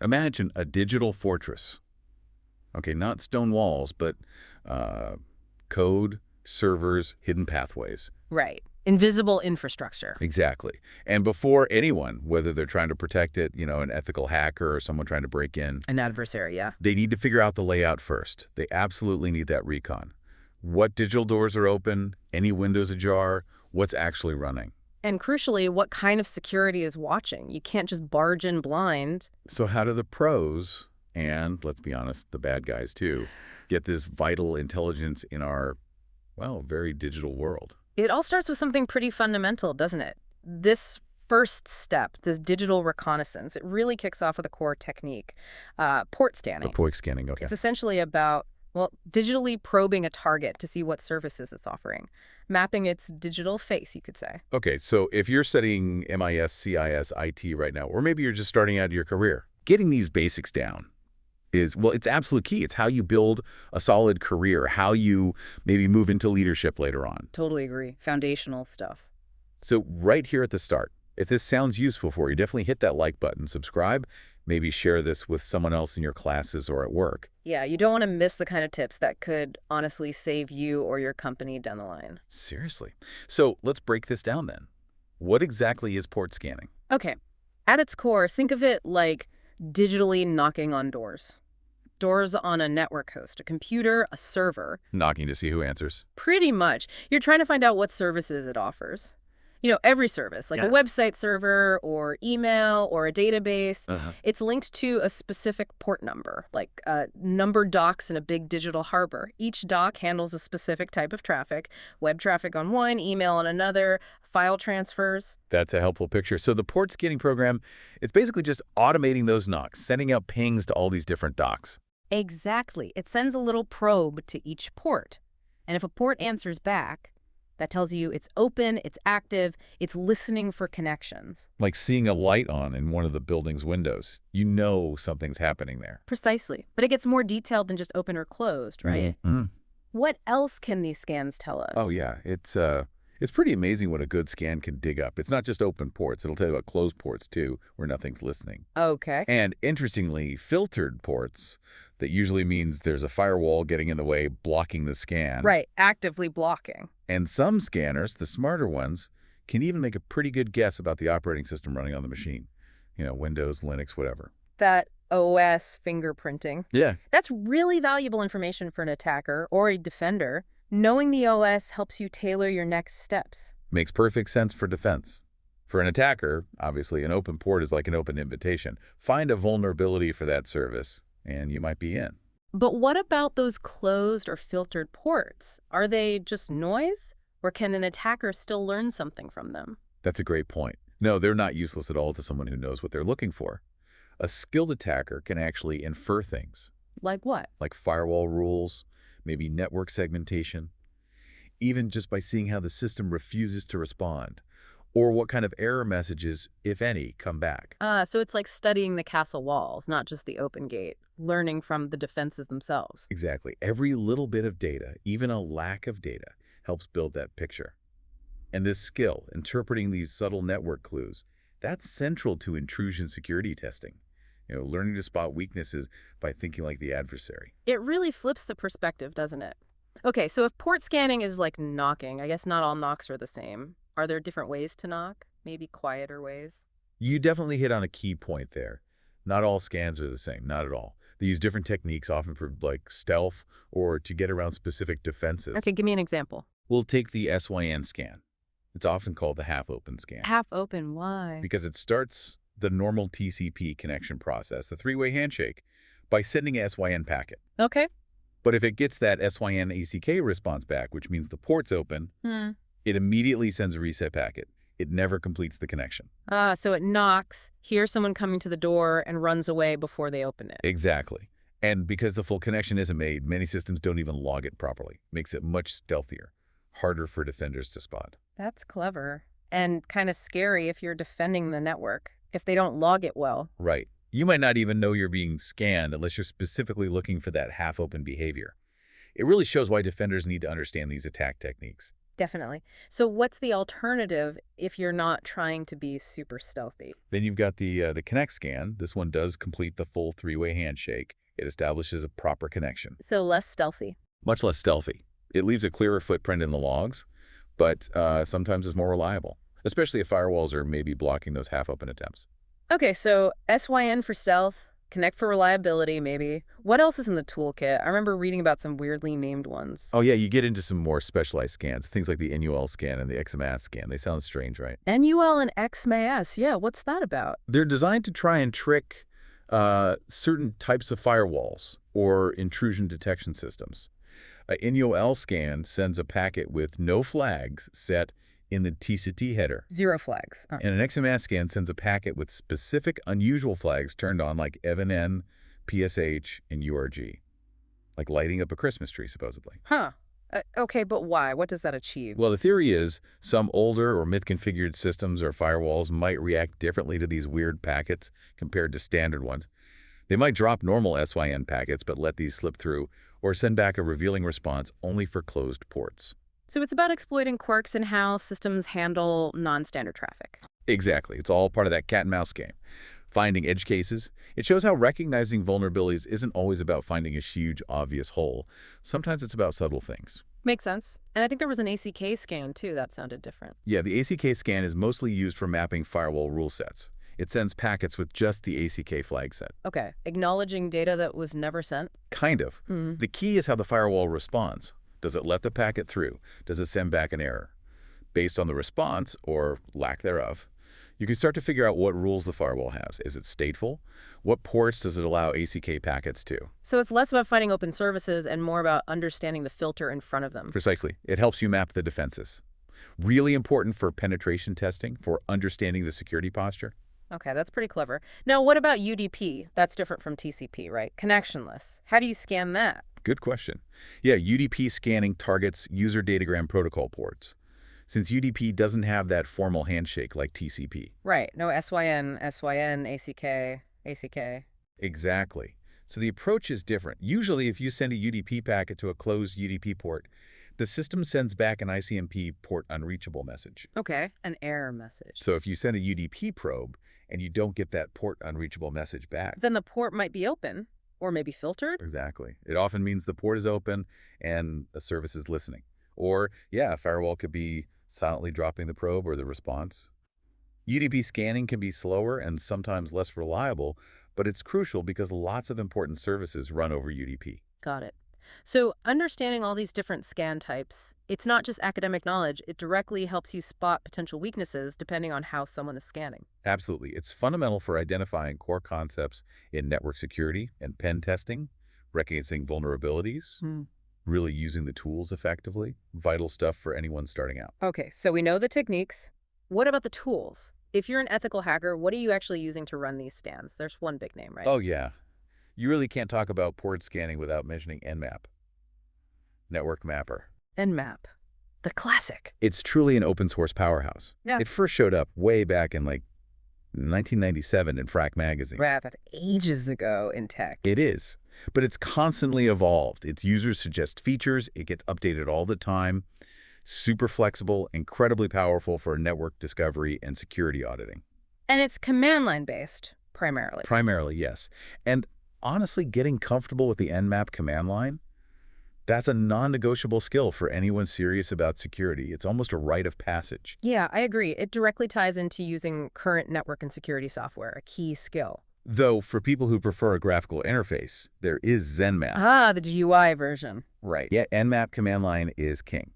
Imagine a digital fortress. Okay, not stone walls, but code, servers, hidden pathways. Right. Invisible infrastructure. Exactly. And before anyone, whether they're trying to protect it, an ethical hacker or someone trying to break in, An adversary, yeah. they need to figure out the layout first. They absolutely need that recon. What digital doors are open, any windows ajar, what's actually running. And crucially, what kind of security is watching? You can't just barge in blind. So how do the pros, and let's be honest, the bad guys too, get this vital intelligence in our, well, very digital world? It all starts with something pretty fundamental, doesn't it? This first step, this digital reconnaissance, it really kicks off with a core technique, port scanning. Port scanning, okay. It's essentially about, well, digitally probing a target to see what services it's offering, mapping its digital face, you could say. Okay, so if you're studying MIS, CIS, IT right now, or maybe you're just starting out your career, getting these basics down is, well, it's absolute key. It's how you build a solid career, how you maybe move into leadership later on. Totally agree. Foundational stuff. So right here at the start, if this sounds useful for you, definitely hit that like button, subscribe, maybe share this with someone else in your classes or at work. Yeah, you don't want to miss the kind of tips that could honestly save you or your company down the line. Seriously. So let's break this down then. What exactly is port scanning? Okay. At its core, think of it like digitally knocking on doors. Doors on a network host, a computer, a server. Knocking to see who answers. Pretty much. You're trying to find out what services it offers. Every service, like a website server or email or a database, it's linked to a specific port number, like numbered docks in a big digital harbor. Each dock handles a specific type of traffic, web traffic on one, email on another, file transfers. That's a helpful picture. So the port scanning program, it's basically just automating those knocks, sending out pings to all these different docks. Exactly. It sends a little probe to each port. And if a port answers back, that tells you it's open, it's active, it's listening for connections. Like seeing a light on in one of the building's windows. You know something's happening there. Precisely. But it gets more detailed than just open or closed, right? Mm-hmm. What else can these scans tell us? Oh, yeah. It's pretty amazing what a good scan can dig up. It's not just open ports. It'll tell you about closed ports, too, where nothing's listening. Okay. And interestingly, filtered ports, that usually means there's a firewall getting in the way, blocking the scan. Right, actively blocking. And some scanners, the smarter ones, can even make a pretty good guess about the operating system running on the machine. Windows, Linux, whatever. That OS fingerprinting. Yeah. That's really valuable information for an attacker or a defender. Knowing the OS helps you tailor your next steps. Makes perfect sense for defense. For an attacker, obviously, an open port is like an open invitation. Find a vulnerability for that service, and you might be in. But what about those closed or filtered ports? Are they just noise? Or can an attacker still learn something from them? That's a great point. No, they're not useless at all to someone who knows what they're looking for. A skilled attacker can actually infer things. Like what? Like firewall rules, maybe network segmentation, even just by seeing how the system refuses to respond, or what kind of error messages, if any, come back. So it's like studying the castle walls, not just the open gate, learning from the defenses themselves. Exactly. Every little bit of data, even a lack of data, helps build that picture. And this skill, interpreting these subtle network clues, that's central to intrusion security testing. Learning to spot weaknesses by thinking like the adversary. It really flips the perspective, doesn't it? Okay, so if port scanning is like knocking, I guess not all knocks are the same. Are there different ways to knock? Maybe quieter ways? You definitely hit on a key point there. Not all scans are the same, not at all. They use different techniques, often for like stealth or to get around specific defenses. Okay, give me an example. We'll take the SYN scan. It's often called the half-open scan. Half-open, why? Because it starts the normal TCP connection process, the three-way handshake, by sending a SYN packet. Okay. But if it gets that SYN ACK response back, which means the port's open, it immediately sends a reset packet. It never completes the connection. So it knocks, hears someone coming to the door, and runs away before they open it. Exactly. And because the full connection isn't made, many systems don't even log it properly. Makes it much stealthier, harder for defenders to spot. That's clever. And kind of scary if you're defending the network, if they don't log it well. Right. You might not even know you're being scanned unless you're specifically looking for that half-open behavior. It really shows why defenders need to understand these attack techniques. Definitely. So what's the alternative if you're not trying to be super stealthy? Then you've got the Connect Scan. This one does complete the full three-way handshake. It establishes a proper connection. So less stealthy. Much less stealthy. It leaves a clearer footprint in the logs, but sometimes it's more reliable, especially if firewalls are maybe blocking those half-open attempts. Okay, so SYN for stealth, Connect for reliability, maybe. What else is in the toolkit? I remember reading about some weirdly named ones. Oh, yeah, you get into some more specialized scans, things like the Null scan and the Xmas scan. They sound strange, right? Null and Xmas, yeah, what's that about? They're designed to try and trick certain types of firewalls or intrusion detection systems. A Null scan sends a packet with no flags set in the TCP header. 0 flags. And an Xmas scan sends a packet with specific unusual flags turned on, like EVN, PSH, and URG. Like lighting up a Christmas tree, supposedly. Huh. Okay, but why? What does that achieve? Well, the theory is some older or misconfigured systems or firewalls might react differently to these weird packets compared to standard ones. They might drop normal SYN packets but let these slip through, or send back a revealing response only for closed ports. So it's about exploiting quirks in how systems handle non-standard traffic. Exactly. It's all part of that cat and mouse game. Finding edge cases. It shows how recognizing vulnerabilities isn't always about finding a huge, obvious hole. Sometimes it's about subtle things. Makes sense. And I think there was an ACK scan, too. That sounded different. Yeah, the ACK scan is mostly used for mapping firewall rule sets. It sends packets with just the ACK flag set. Okay. Acknowledging data that was never sent? Kind of. The key is how the firewall responds. Does it let the packet through? Does it send back an error? Based on the response, or lack thereof, you can start to figure out what rules the firewall has. Is it stateful? What ports does it allow ACK packets to? So it's less about finding open services and more about understanding the filter in front of them. Precisely. It helps you map the defenses. Really important for penetration testing, for understanding the security posture. Okay, that's pretty clever. Now, what about UDP? That's different from TCP, right? Connectionless. How do you scan that? Good question. Yeah, UDP scanning targets user datagram protocol ports, since UDP doesn't have that formal handshake like TCP. Right. No SYN, ACK, ACK. Exactly. So the approach is different. Usually, if you send a UDP packet to a closed UDP port, the system sends back an ICMP port unreachable message. Okay, an error message. So if you send a UDP probe and you don't get that port unreachable message back, then the port might be open. Or maybe filtered? Exactly. It often means the port is open and a service is listening. Or, yeah, a firewall could be silently dropping the probe or the response. UDP scanning can be slower and sometimes less reliable, but it's crucial because lots of important services run over UDP. Got it. So understanding all these different scan types, it's not just academic knowledge. It directly helps you spot potential weaknesses depending on how someone is scanning. Absolutely. It's fundamental for identifying core concepts in network security and pen testing, recognizing vulnerabilities, really using the tools effectively, vital stuff for anyone starting out. Okay, so we know the techniques. What about the tools? If you're an ethical hacker, what are you actually using to run these scans? There's one big name, right? Oh, yeah. You really can't talk about port scanning without mentioning Nmap, Network Mapper. Nmap, the classic. It's truly an open source powerhouse. Yeah. It first showed up way back in 1997 in Frac magazine. Right, that's ages ago in tech. It is, but it's constantly evolved. Its users suggest features. It gets updated all the time. Super flexible, incredibly powerful for network discovery and security auditing. And it's command line based, primarily. Primarily, yes. And honestly, getting comfortable with the Nmap command line, that's a non-negotiable skill for anyone serious about security. It's almost a rite of passage. Yeah, I agree. It directly ties into using current network and security software, a key skill. Though, for people who prefer a graphical interface, there is Zenmap. Ah, the GUI version. Right. Yeah, Nmap command line is king.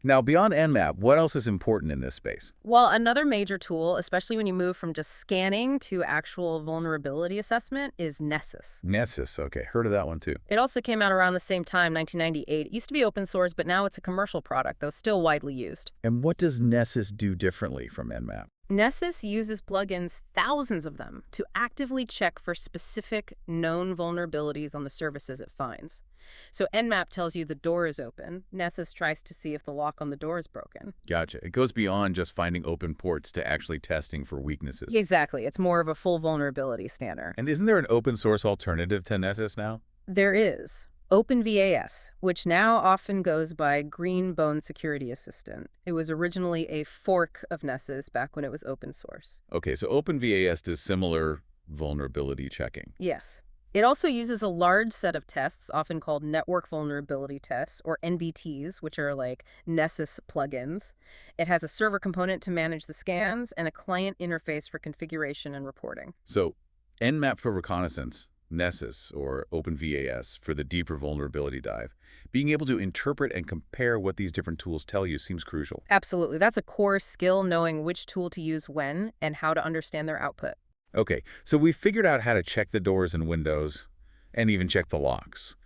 Now, beyond Nmap, what else is important in this space? Well, another major tool, especially when you move from just scanning to actual vulnerability assessment, is Nessus. Nessus, okay. Heard of that one, too. It also came out around the same time, 1998. It used to be open source, but now it's a commercial product, though still widely used. And what does Nessus do differently from Nmap? Nessus uses plugins, thousands of them, to actively check for specific known vulnerabilities on the services it finds. So Nmap tells you the door is open. Nessus tries to see if the lock on the door is broken. Gotcha. It goes beyond just finding open ports to actually testing for weaknesses. Exactly. It's more of a full vulnerability scanner. And isn't there an open source alternative to Nessus now? There is. OpenVAS, which now often goes by Green Bone Security Assistant. It was originally a fork of Nessus back when it was open source. Okay, so OpenVAS does similar vulnerability checking. Yes. It also uses a large set of tests, often called network vulnerability tests, or NVTs, which are like Nessus plugins. It has a server component to manage the scans and a client interface for configuration and reporting. So Nmap for Reconnaissance, Nessus, or OpenVAS for the deeper vulnerability dive. Being able to interpret and compare what these different tools tell you seems crucial. Absolutely. That's a core skill, knowing which tool to use when and how to understand their output. Okay, so we've figured out how to check the doors and windows, and even check the locks.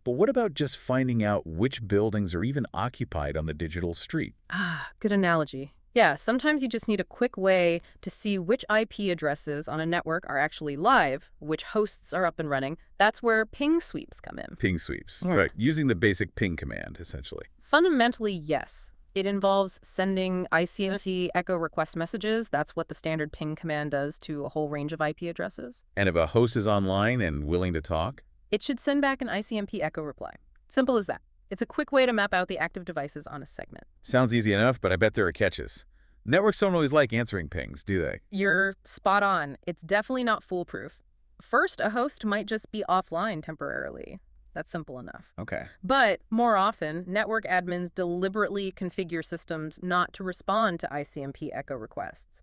But what about just finding out which buildings are even occupied on the digital street? Ah, good analogy. Yeah, sometimes you just need a quick way to see which IP addresses on a network are actually live, which hosts are up and running. That's where ping sweeps come in. Ping sweeps, right, using the basic ping command, essentially. Fundamentally, yes. It involves sending ICMP echo request messages. That's what the standard ping command does to a whole range of IP addresses. And if a host is online and willing to talk? It should send back an ICMP echo reply. Simple as that. It's a quick way to map out the active devices on a segment. Sounds easy enough, but I bet there are catches. Networks don't always like answering pings, do they? You're spot on. It's definitely not foolproof. First, a host might just be offline temporarily. That's simple enough. Okay. But more often, network admins deliberately configure systems not to respond to ICMP echo requests.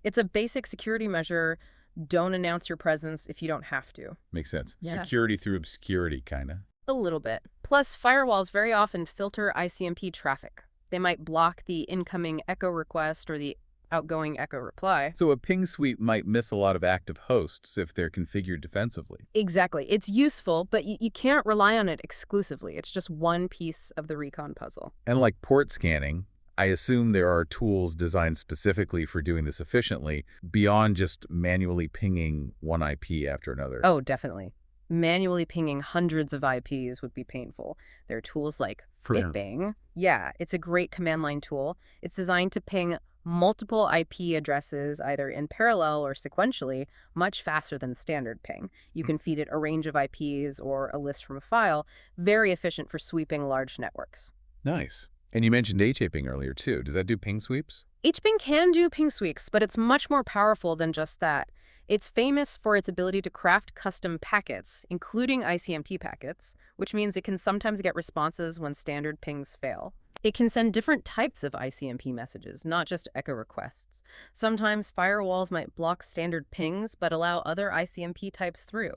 It's a basic security measure. Don't announce your presence if you don't have to. Makes sense. Yeah. Security through obscurity, kind of. A little bit. Plus, firewalls very often filter ICMP traffic. They might block the incoming echo request or the outgoing echo reply. So a ping sweep might miss a lot of active hosts if they're configured defensively. Exactly. It's useful, but you can't rely on it exclusively. It's just one piece of the recon puzzle. And like port scanning, I assume there are tools designed specifically for doing this efficiently beyond just manually pinging one IP after another. Oh, definitely. Manually pinging hundreds of IPs would be painful. There are tools like hping. Yeah, it's a great command line tool. It's designed to ping multiple IP addresses either in parallel or sequentially much faster than standard ping. You can feed it a range of IPs or a list from a file. Very efficient for sweeping large networks. Nice. And you mentioned hping earlier, too. Does that do ping sweeps? hping can do ping sweeps, but it's much more powerful than just that. It's famous for its ability to craft custom packets, including ICMP packets, which means it can sometimes get responses when standard pings fail. It can send different types of ICMP messages, not just echo requests. Sometimes firewalls might block standard pings, but allow other ICMP types through.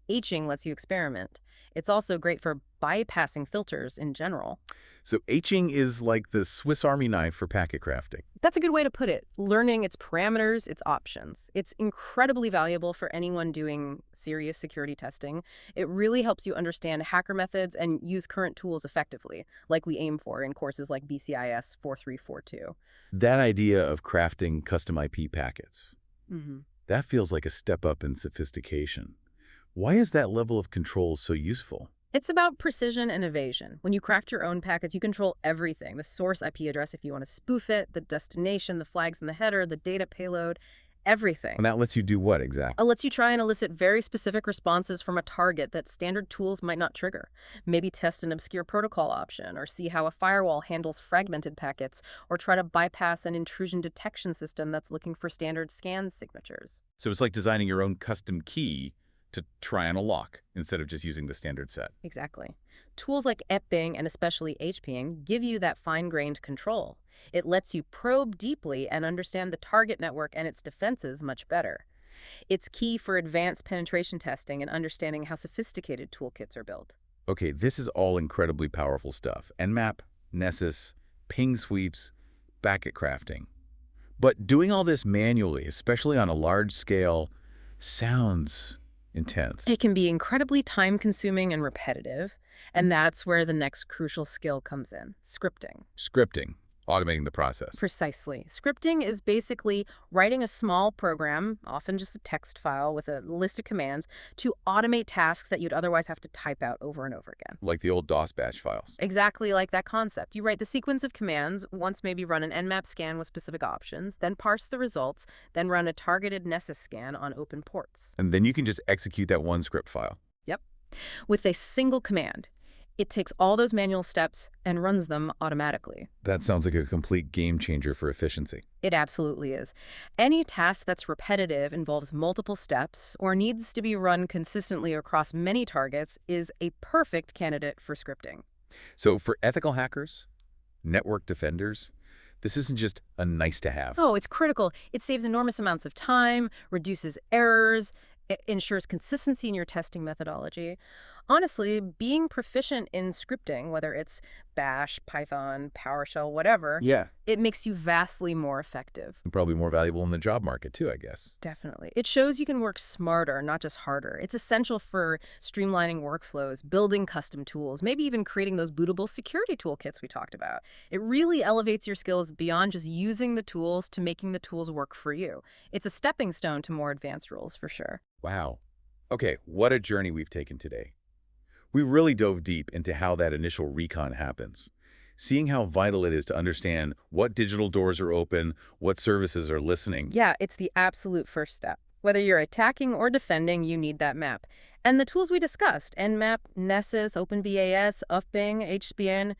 Hing lets you experiment. It's also great for bypassing filters in general. So hing is like the Swiss Army knife for packet crafting. That's a good way to put it. Learning its parameters, its options. It's incredibly valuable for anyone doing serious security testing. It really helps you understand hacker methods and use current tools effectively, like we aim for in courses like BCIS 4342. That idea of crafting custom IP packets, Mm-hmm. that feels like a step up in sophistication. Why is that level of control so useful? It's about precision and evasion. When you craft your own packets, you control everything. The source IP address if you want to spoof it, the destination, the flags in the header, the data payload, everything. And that lets you do what exactly? It lets you try and elicit very specific responses from a target that standard tools might not trigger. Maybe test an obscure protocol option, or see how a firewall handles fragmented packets, or try to bypass an intrusion detection system that's looking for standard scan signatures. So it's like designing your own custom key to try on a lock instead of just using the standard set. Exactly. Tools like hping and especially hping give you that fine-grained control. It lets you probe deeply and understand the target network and its defenses much better. It's key for advanced penetration testing and understanding how sophisticated toolkits are built. Okay, this is all incredibly powerful stuff. Nmap, Nessus, ping sweeps, packet crafting. But doing all this manually, especially on a large scale, sounds intense. It can be incredibly time-consuming and repetitive, and that's where the next crucial skill comes in: scripting. Scripting, automating the process. Precisely. Scripting is basically writing a small program, often just a text file with a list of commands, to automate tasks that you'd otherwise have to type out over and over again. Like the old DOS batch files. Exactly like that concept. You write the sequence of commands, once maybe run an Nmap scan with specific options, then parse the results, then run a targeted Nessus scan on open ports. And then you can just execute that one script file. Yep. With a single command, it takes all those manual steps and runs them automatically. That sounds like a complete game changer for efficiency. It absolutely is. Any task that's repetitive, involves multiple steps, or needs to be run consistently across many targets is a perfect candidate for scripting. So for ethical hackers, network defenders, this isn't just a nice to have. Oh, it's critical. It saves enormous amounts of time, reduces errors, ensures consistency in your testing methodology. Honestly, being proficient in scripting, whether it's Bash, Python, PowerShell, whatever, it makes you vastly more effective. And probably more valuable in the job market too, I guess. Definitely. It shows you can work smarter, not just harder. It's essential for streamlining workflows, building custom tools, maybe even creating those bootable security toolkits we talked about. It really elevates your skills beyond just using the tools to making the tools work for you. It's a stepping stone to more advanced roles, for sure. Wow. Okay, what a journey we've taken today. We really dove deep into how that initial recon happens, seeing how vital it is to understand what digital doors are open, what services are listening. Yeah, it's the absolute first step. Whether you're attacking or defending, you need that map. And the tools we discussed, Nmap, Nessus, OpenVAS, hping, HPN,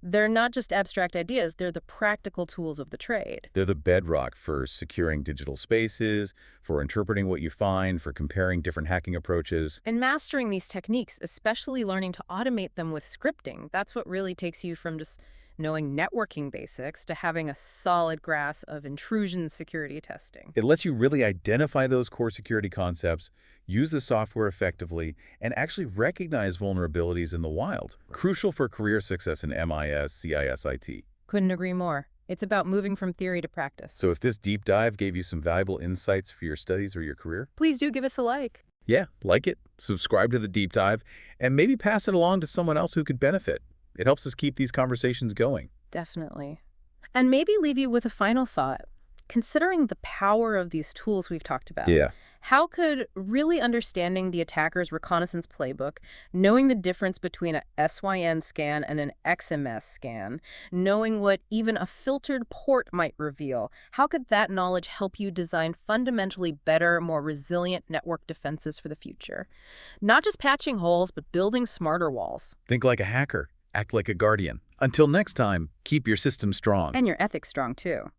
they're not just abstract ideas, they're the practical tools of the trade. They're the bedrock for securing digital spaces, for interpreting what you find, for comparing different hacking approaches. And mastering these techniques, especially learning to automate them with scripting, that's what really takes you from just knowing networking basics to having a solid grasp of intrusion security testing. It lets you really identify those core security concepts, use the software effectively, and actually recognize vulnerabilities in the wild. Crucial for career success in MIS, CIS, IT. Couldn't agree more. It's about moving from theory to practice. So if this deep dive gave you some valuable insights for your studies or your career, please do give us a like. Yeah, like it, subscribe to the deep dive, and maybe pass it along to someone else who could benefit. It helps us keep these conversations going. Definitely. And maybe leave you with a final thought. Considering the power of these tools we've talked about, how could really understanding the attacker's reconnaissance playbook, knowing the difference between a SYN scan and an Xmas scan, knowing what even a filtered port might reveal, how could that knowledge help you design fundamentally better, more resilient network defenses for the future? Not just patching holes, but building smarter walls. Think like a hacker. Act like a guardian. Until next time, keep your system strong. And your ethics strong, too.